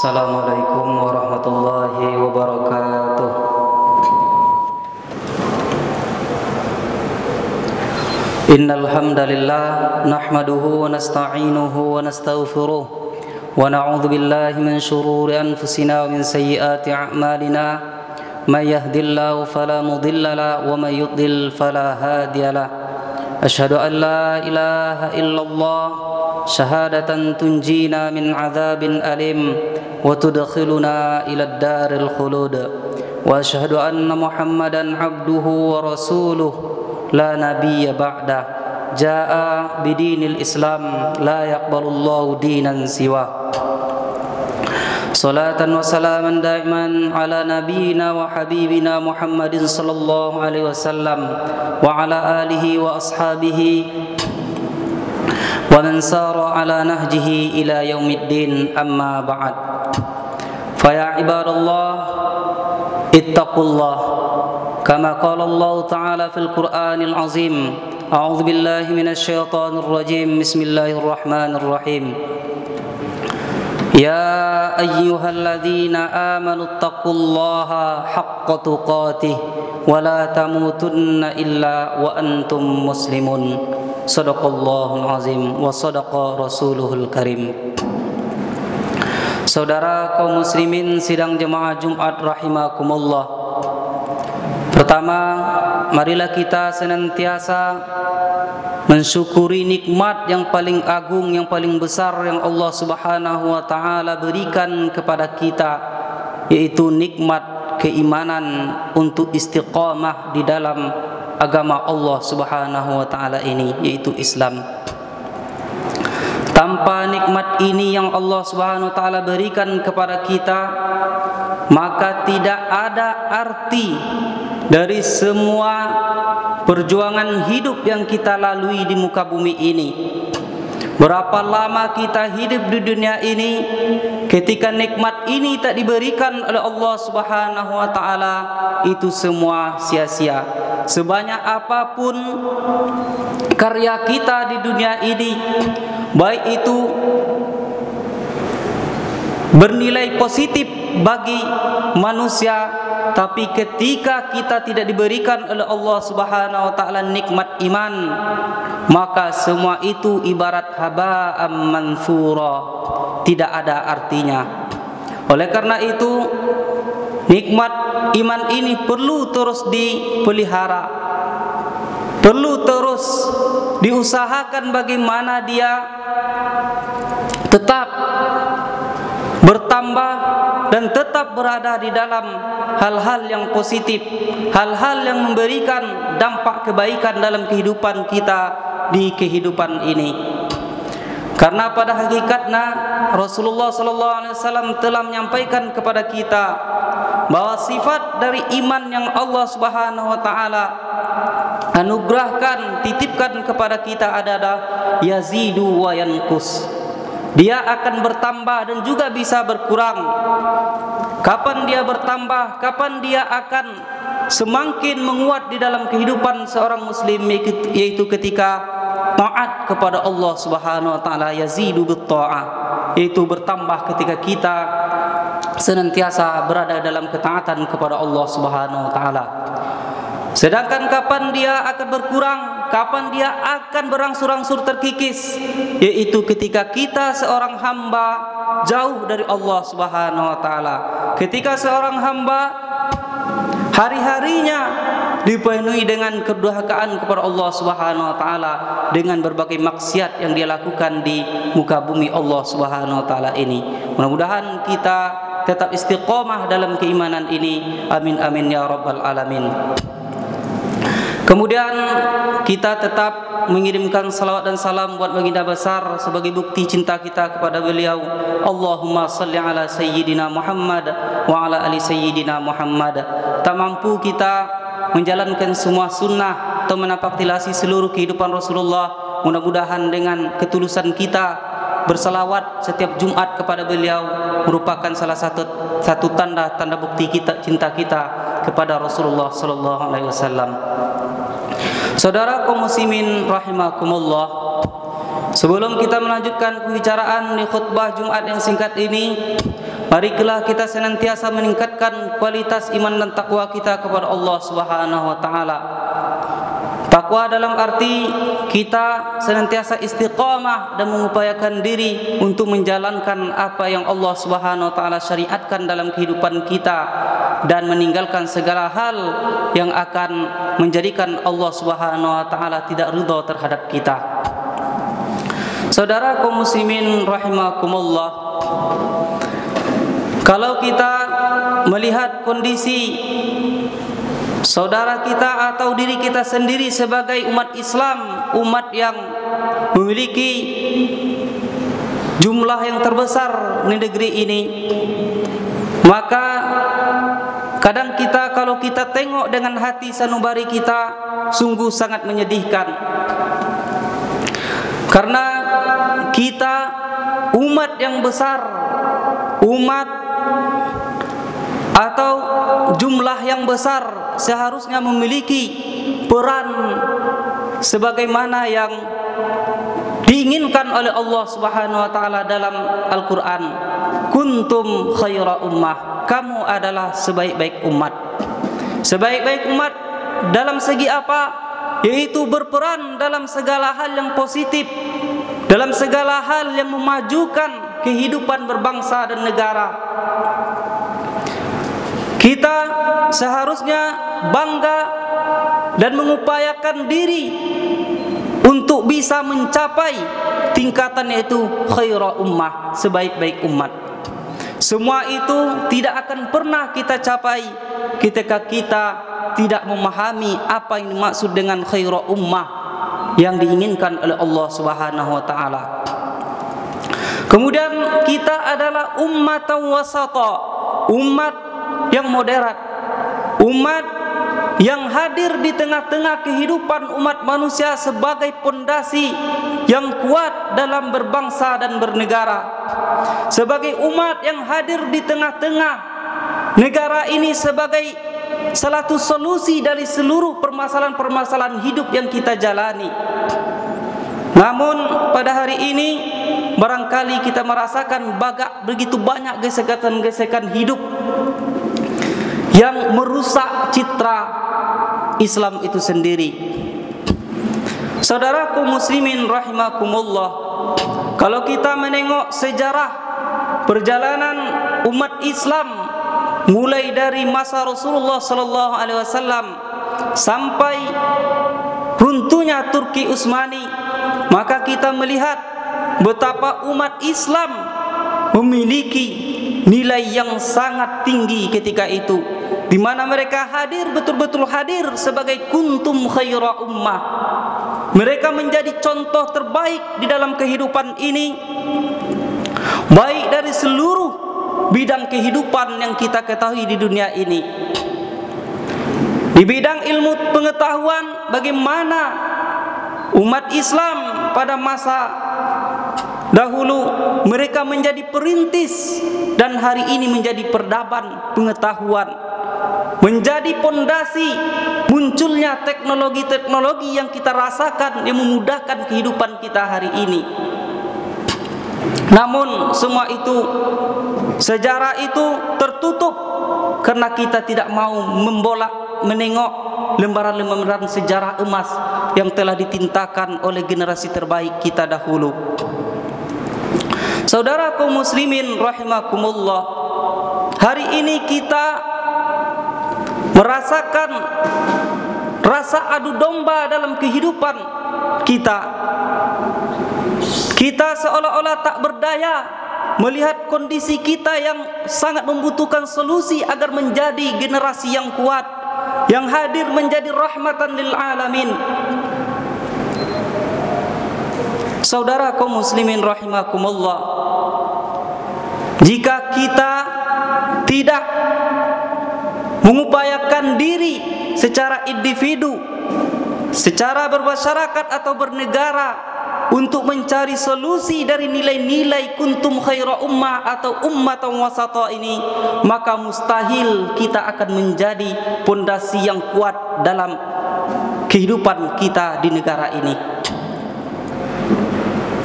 Assalamualaikum warahmatullahi wabarakatuh. Innal hamdalillah nahmaduhu wa nasta'inuhu wa nastaghfiruh wa na'udzu billahi min shururi anfusina wa min sayyiati a'malina. May yahdihillahu fala mudilla lahu wa may yudlil fala hadiya lahu. Asyhadu an la ilaha illallah syahadatan tunjina min adzabin alim wa tudkhiluna ila daril khulud. Wa asyhadu anna Muhammadan abduhu wa rasuluh la nabiyya ba'da. Jaa bidinil Islam la yaqbalullahu dinan siwa. Salatan wa salaman daiman ala nabiyyina wa habibina Muhammadin sallallahu alaihi wasallam wa ala alihi wa ashabihi wa man sara ala nahjihi ila yaumiddin, amma ba'd. Fa ya ibadallah ittaqullah kama qala Allah ta'ala fil Qur'anil azim. A'udzu billahi minasy syaithanir rajim. Bismillahirrahmanirrahim. Ya ayyuhalladzina amanu taqullaha haqqa tuqatih wa la tamutunna illa wa antum muslimun. Shadaqallahul azim wa shadaqa rasuluhul karim. Saudara kaum muslimin sidang jemaah Jumat rahimakumullah. Pertama, marilah kita senantiasa mensyukuri nikmat yang paling agung, yang paling besar yang Allah Subhanahu wa taala berikan kepada kita, yaitu nikmat keimanan untuk istiqamah di dalam agama Allah Subhanahu wa taala ini, yaitu Islam. Tanpa nikmat ini yang Allah Subhanahu wa taala berikan kepada kita, maka tidak ada arti dari semua perjuangan hidup yang kita lalui di muka bumi ini. Berapa lama kita hidup di dunia ini, ketika nikmat ini tak diberikan oleh Allah Subhanahu wa taala, itu semua sia-sia. Sebanyak apapun karya kita di dunia ini, baik itu bernilai positif bagi manusia, tapi ketika kita tidak diberikan oleh Allah Subhanahu wa taala nikmat iman, maka semua itu ibarat haba'am mansura, tidak ada artinya. Oleh karena itu, nikmat iman ini perlu terus dipelihara, perlu terus diusahakan bagaimana dia tetap bertambah dan tetap berada di dalam hal-hal yang positif, hal-hal yang memberikan dampak kebaikan dalam kehidupan kita di kehidupan ini. Karena pada hakikatnya Rasulullah SAW telah menyampaikan kepada kita bahwa sifat dari iman yang Allah Subhanahu wa taala anugerahkan, titipkan kepada kita adalah yazidu wa yanqus. Dia akan bertambah dan juga bisa berkurang. Kapan dia bertambah, kapan dia akan semakin menguat di dalam kehidupan seorang muslim, yaitu ketika taat kepada Allah Subhanahu wa taala, yazidu bit ta'ah, yaitu bertambah ketika kita senantiasa berada dalam ketaatan kepada Allah Subhanahu wa taala. Sedangkan kapan dia akan berkurang, kapan dia akan berangsur-angsur terkikis, yaitu ketika kita seorang hamba jauh dari Allah Subhanahu wa taala. Ketika seorang hamba hari-harinya dipenuhi dengan kedurhakaan kepada Allah Subhanahu wa taala dengan berbagai maksiat yang dia lakukan di muka bumi Allah Subhanahu wa taala ini. Mudah-mudahan kita tetap istiqomah dalam keimanan ini. Amin amin ya rabbal alamin. Kemudian kita tetap mengirimkan salawat dan salam buat baginda besar sebagai bukti cinta kita kepada beliau. Allahumma salli ala sayyidina Muhammad wa ala ali sayyidina Muhammad. Tak mampu kita menjalankan semua sunnah atau menapaktilasi seluruh kehidupan Rasulullah, mudah-mudahan dengan ketulusan kita bersalawat setiap Jumat kepada beliau merupakan salah satu tanda bukti kita, cinta kita kepada Rasulullah sallallahu alaihi wasallam. Saudara kaum muslimin rahimakumullah, sebelum kita melanjutkan pembicaraan di khutbah Jumat yang singkat ini, marilah kita senantiasa meningkatkan kualitas iman dan takwa kita kepada Allah Subhanahu wa taala. Takwa dalam arti kita senantiasa istiqamah dan mengupayakan diri untuk menjalankan apa yang Allah Subhanahu wa taala syariatkan dalam kehidupan kita dan meninggalkan segala hal yang akan menjadikan Allah Subhanahu wa taala tidak ridha terhadap kita. Saudara kaum muslimin rahimakumullah, kalau kita melihat kondisi saudara kita atau diri kita sendiri sebagai umat Islam, umat yang memiliki jumlah yang terbesar di negeri ini, maka kadang kita kalau kita tengok dengan hati sanubari kita sungguh sangat menyedihkan. Karena kita umat yang besar, umat atau jumlah yang besar seharusnya memiliki peran sebagaimana yang diinginkan oleh Allah Subhanahu wa taala dalam Al-Qur'an. Kuntum khaira ummah, kamu adalah sebaik-baik umat. Sebaik-baik umat dalam segi apa? Yaitu berperan dalam segala hal yang positif, dalam segala hal yang memajukan kehidupan berbangsa dan negara. Kita seharusnya bangga dan mengupayakan diri untuk bisa mencapai tingkatan yaitu khaira ummah, sebaik-baik umat. Semua itu tidak akan pernah kita capai ketika kita tidak memahami apa yang dimaksud dengan khaira ummah yang diinginkan oleh Allah Subhanahu wa taala. Kemudian kita adalah ummatan wasata, umat yang moderat, umat yang hadir di tengah-tengah kehidupan umat manusia sebagai pondasi yang kuat dalam berbangsa dan bernegara, sebagai umat yang hadir di tengah-tengah negara ini sebagai salah satu solusi dari seluruh permasalahan-permasalahan hidup yang kita jalani. Namun pada hari ini barangkali kita merasakan begitu banyak gesekan-gesekan hidup yang merusak citra Islam itu sendiri. Saudaraku muslimin rahimakumullah, kalau kita menengok sejarah perjalanan umat Islam mulai dari masa Rasulullah sallallahu alaihi wasallam sampai runtuhnya Turki Utsmani, maka kita melihat betapa umat Islam memiliki nilai yang sangat tinggi ketika itu, di mana mereka hadir, betul-betul hadir sebagai kuntum khaira ummah. Mereka menjadi contoh terbaik di dalam kehidupan ini, baik dari seluruh bidang kehidupan yang kita ketahui di dunia ini. Di bidang ilmu pengetahuan, bagaimana umat Islam pada masa dahulu mereka menjadi perintis dan hari ini menjadi peradaban pengetahuan, menjadi pondasi munculnya teknologi-teknologi yang kita rasakan yang memudahkan kehidupan kita hari ini. Namun semua itu, sejarah itu tertutup karena kita tidak mau menengok lembaran-lembaran sejarah emas yang telah ditintakan oleh generasi terbaik kita dahulu. Saudara kaum muslimin rahimakumullah, hari ini kita merasakan rasa adu domba dalam kehidupan kita. Kita seolah-olah tak berdaya melihat kondisi kita yang sangat membutuhkan solusi agar menjadi generasi yang kuat, yang hadir menjadi rahmatan lil alamin. Saudara kaum muslimin rahimakumullah, jika kita tidak mengupayakan diri secara individu, secara bermasyarakat atau bernegara untuk mencari solusi dari nilai-nilai kuntum khaira ummah atau ummatan wasata ini, maka mustahil kita akan menjadi pondasi yang kuat dalam kehidupan kita di negara ini.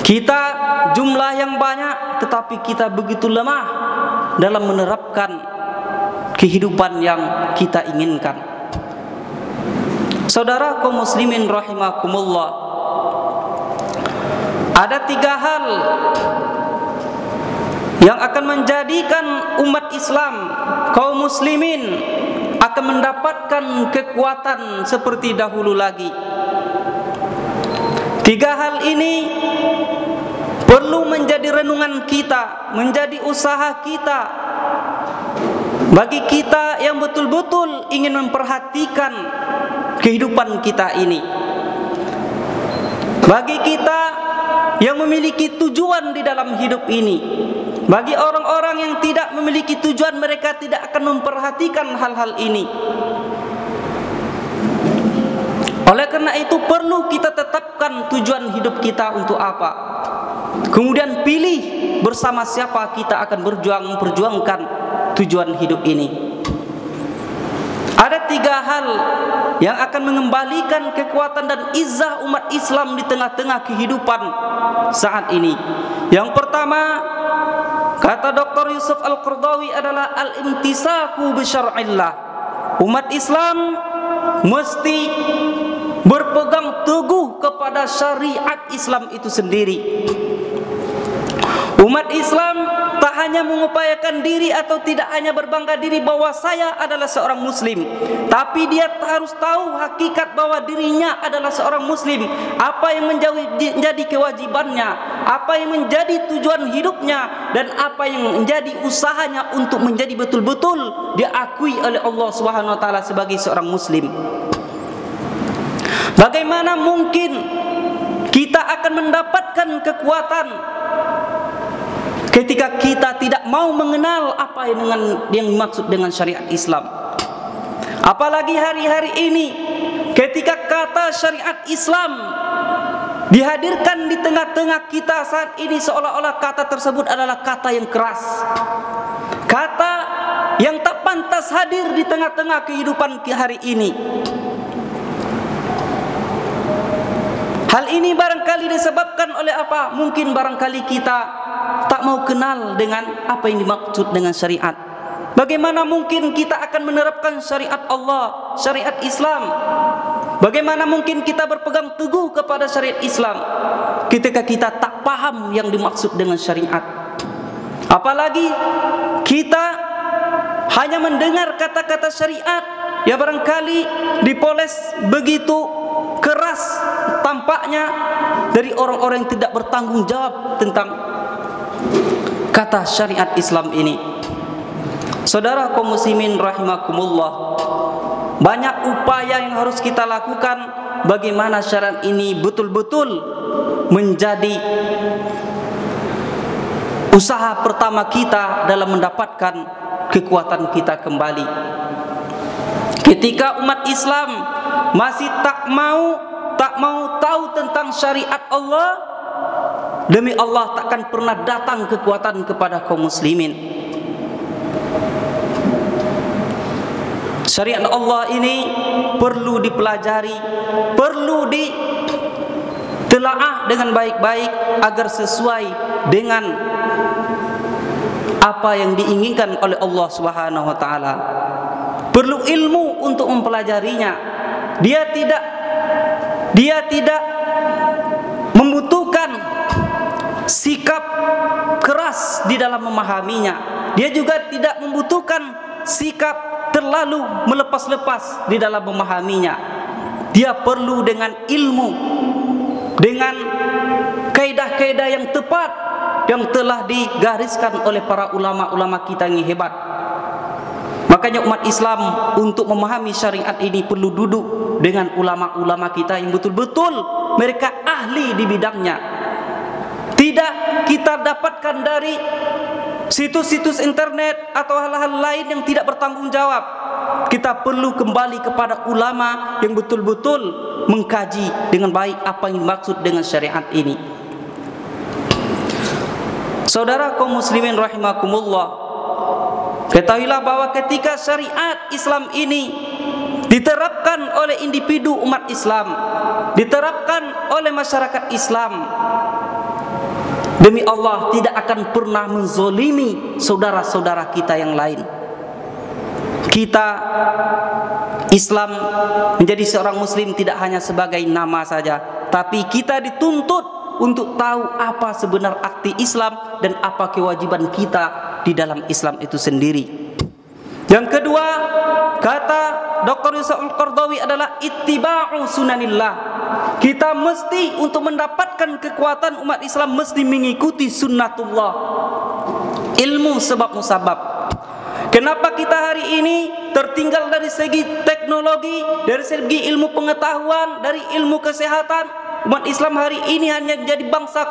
Kita jumlah yang banyak tetapi kita begitu lemah dalam menerapkan kehidupan yang kita inginkan. Saudara kaum muslimin rahimakumullah, ada 3 hal yang akan menjadikan umat Islam, kaum muslimin akan mendapatkan kekuatan seperti dahulu lagi. 3 hal ini perlu menjadi renungan kita, menjadi usaha kita, bagi kita yang betul-betul ingin memperhatikan kehidupan kita ini, bagi kita yang memiliki tujuan di dalam hidup ini. Bagi orang-orang yang tidak memiliki tujuan, mereka tidak akan memperhatikan hal-hal ini. Oleh karena itu perlu kita tetapkan tujuan hidup kita untuk apa, kemudian pilih bersama siapa kita akan memperjuangkan tujuan hidup ini. Ada 3 hal yang akan mengembalikan kekuatan dan izzah umat Islam di tengah-tengah kehidupan saat ini. Yang pertama, kata Dr. Yusuf Al-Qaradawi, adalah al-imtisaku bi syar'illah. Umat Islam mesti berpegang teguh kepada syariat Islam itu sendiri. Umat Islam tak hanya mengupayakan diri atau tidak hanya berbangga diri bahwa saya adalah seorang muslim, tapi dia harus tahu hakikat bahwa dirinya adalah seorang muslim, apa yang menjadi kewajibannya, apa yang menjadi tujuan hidupnya, dan apa yang menjadi usahanya untuk menjadi betul-betul diakui oleh Allah Subhanahu wa taala sebagai seorang muslim. Bagaimana mungkin kita akan mendapatkan kekuatan ketika kita tidak mau mengenal apa yang dimaksud dengan syariat Islam? Apalagi hari-hari ini ketika kata syariat Islam dihadirkan di tengah-tengah kita saat ini, seolah-olah kata tersebut adalah kata yang keras, kata yang tak pantas hadir di tengah-tengah kehidupan hari ini. Hal ini barangkali disebabkan oleh apa? Mungkin barangkali kita tak mau kenal dengan apa yang dimaksud dengan syariat. Bagaimana mungkin kita akan menerapkan syariat Allah, syariat Islam? Bagaimana mungkin kita berpegang teguh kepada syariat Islam ketika kita tak paham yang dimaksud dengan syariat? Apalagi kita hanya mendengar kata-kata syariat yang barangkali dipoles begitu keras tampaknya dari orang-orang yang tidak bertanggung jawab tentang kata syariat Islam ini. Saudara kaum muslimin rahimakumullah, banyak upaya yang harus kita lakukan bagaimana syariat ini betul-betul menjadi usaha pertama kita dalam mendapatkan kekuatan kita kembali. Ketika umat Islam masih tak mau tahu tentang syariat Allah, demi Allah takkan pernah datang kekuatan kepada kaum muslimin. Syariat Allah ini perlu dipelajari, perlu ditelaah dengan baik-baik agar sesuai dengan apa yang diinginkan oleh Allah Subhanahu wa taala. Perlu ilmu untuk mempelajarinya. Dia tidak membutuhkan sikap keras di dalam memahaminya. Dia juga tidak membutuhkan sikap terlalu melepas-lepas di dalam memahaminya. Dia perlu dengan ilmu, dengan kaidah-kaidah yang tepat yang telah digariskan oleh para ulama-ulama kita yang hebat. Makanya umat Islam untuk memahami syariat ini perlu duduk dengan ulama-ulama kita yang betul-betul mereka ahli di bidangnya. Tidak kita dapatkan dari situs-situs internet atau hal-hal lain yang tidak bertanggung jawab. Kita perlu kembali kepada ulama yang betul-betul mengkaji dengan baik apa yang dimaksud dengan syariat ini. Saudara kaum muslimin rahimakumullah, ketahuilah bahwa ketika syariat Islam ini diterapkan oleh individu umat Islam, diterapkan oleh masyarakat Islam, Demi Allah, tidak akan pernah menzolimi saudara-saudara kita yang lain. Kita Islam menjadi seorang muslim tidak hanya sebagai nama saja, tapi kita dituntut untuk tahu apa sebenar arti Islam dan apa kewajiban kita di dalam Islam itu sendiri. Yang kedua, kata Dr. Yusuf Al-Qaradawi adalah ittiba'u sunanillah. Kita mesti untuk mendapatkan kekuatan umat Islam mesti mengikuti sunnatullah. Ilmu sebab musabab. Kenapa kita hari ini tertinggal dari segi teknologi, dari segi ilmu pengetahuan, dari ilmu kesehatan? Umat Islam hari ini hanya jadi bangsa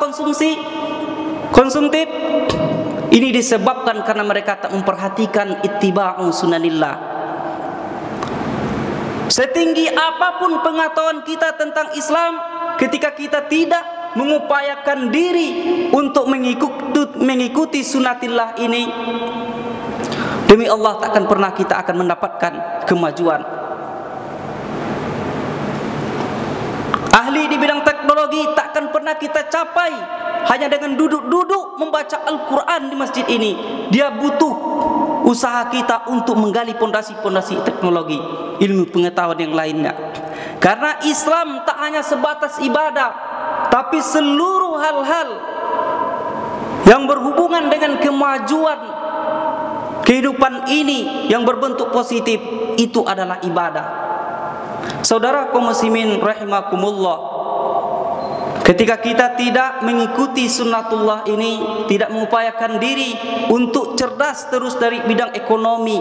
konsumtif. Ini disebabkan karena mereka tak memperhatikan ittiba'u sunanillah. Setinggi apapun pengetahuan kita tentang Islam, ketika kita tidak mengupayakan diri untuk mengikuti sunatillah ini, demi Allah takkan pernah kita akan mendapatkan kemajuan. Ahli di bidang teknologi takkan pernah kita capai hanya dengan duduk-duduk membaca Al-Quran di masjid ini. Dia butuh usaha kita untuk menggali pondasi-pondasi teknologi, ilmu pengetahuan yang lainnya. Karena Islam tak hanya sebatas ibadah, tapi seluruh hal-hal yang berhubungan dengan kemajuan kehidupan ini yang berbentuk positif itu adalah ibadah. Saudara kaum muslimin rahimakumullah, ketika kita tidak mengikuti sunnatullah ini, tidak mengupayakan diri untuk cerdas terus dari bidang ekonomi,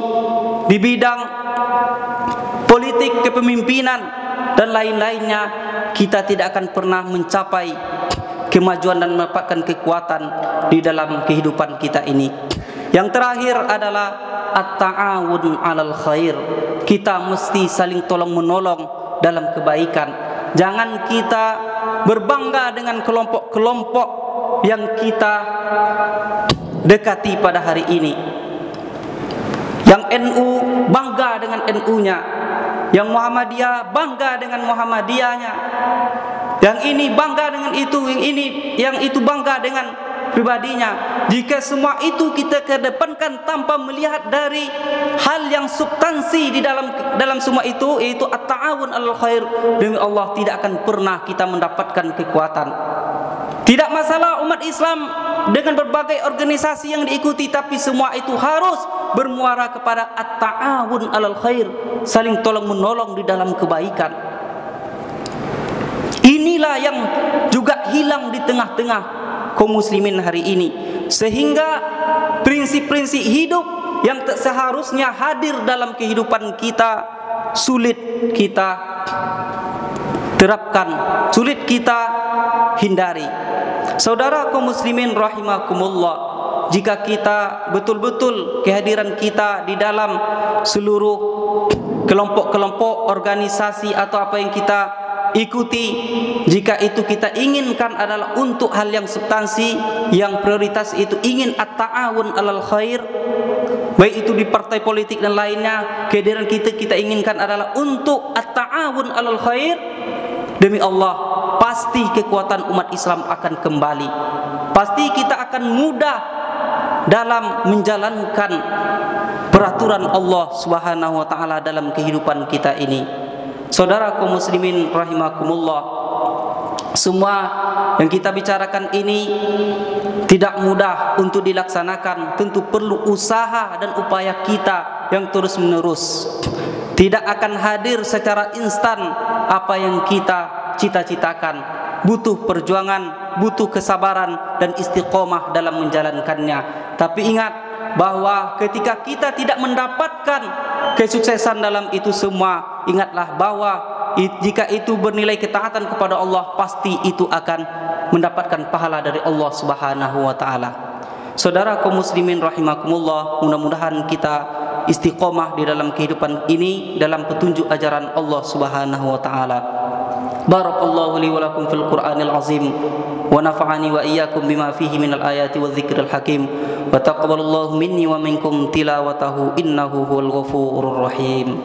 di bidang politik, kepemimpinan dan lain-lainnya, kita tidak akan pernah mencapai kemajuan dan mendapatkan kekuatan di dalam kehidupan kita ini. Yang terakhir adalah at-ta'awun 'alal khair. Kita mesti saling tolong menolong dalam kebaikan. Jangan kita berbangga dengan kelompok-kelompok yang kita dekati pada hari ini. Yang NU bangga dengan NU-nya, yang Muhammadiyah bangga dengan Muhammadiyahnya, yang ini bangga dengan itu, yang itu bangga dengan pribadinya. Jika semua itu kita kedepankan tanpa melihat dari hal yang substansi di dalam semua itu, yaitu at-ta'awun 'alal khair, demi Allah tidak akan pernah kita mendapatkan kekuatan. Tidak masalah umat Islam dengan berbagai organisasi yang diikuti, tapi semua itu harus bermuara kepada at-ta'awun 'alal khair, saling tolong menolong di dalam kebaikan. Inilah yang juga hilang di tengah-tengah kaum muslimin hari ini, sehingga prinsip-prinsip hidup yang seharusnya hadir dalam kehidupan kita sulit kita terapkan, sulit kita hindari. Saudara kaum muslimin rahimakumullah, jika kita betul-betul kehadiran kita di dalam seluruh kelompok-kelompok organisasi atau apa yang kita ikuti, jika itu kita inginkan adalah untuk hal yang substansi, yang prioritas itu ingin at-ta'awun 'alal khair, baik itu di partai politik dan lainnya, kehadiran kita inginkan adalah untuk at-ta'awun 'alal khair, demi Allah pasti kekuatan umat Islam akan kembali. Pasti kita akan mudah dalam menjalankan peraturan Allah Subhanahu wa taala dalam kehidupan kita ini. Saudara kaum muslimin rahimakumullah, semua yang kita bicarakan ini tidak mudah untuk dilaksanakan. Tentu perlu usaha dan upaya kita yang terus menerus. Tidak akan hadir secara instan apa yang kita cita-citakan. Butuh perjuangan, butuh kesabaran dan istiqomah dalam menjalankannya. Tapi ingat bahwa ketika kita tidak mendapatkan kesuksesan dalam itu semua, ingatlah bahwa jika itu bernilai ketaatan kepada Allah, pasti itu akan mendapatkan pahala dari Allah Subhanahu wa taala. Saudara kaum muslimin rahimakumullah, mudah-mudahan kita istiqomah di dalam kehidupan ini dalam petunjuk ajaran Allah Subhanahu wa taala. Barakallahu li wa lakum fil Qur'anil azim wa nafa'ani wa iyyakum bima fihi minal ayati wadh-dhikril hakim wa taqabbalallahu minni wa minkum tilawatahu innahu huwal ghafurur rahim.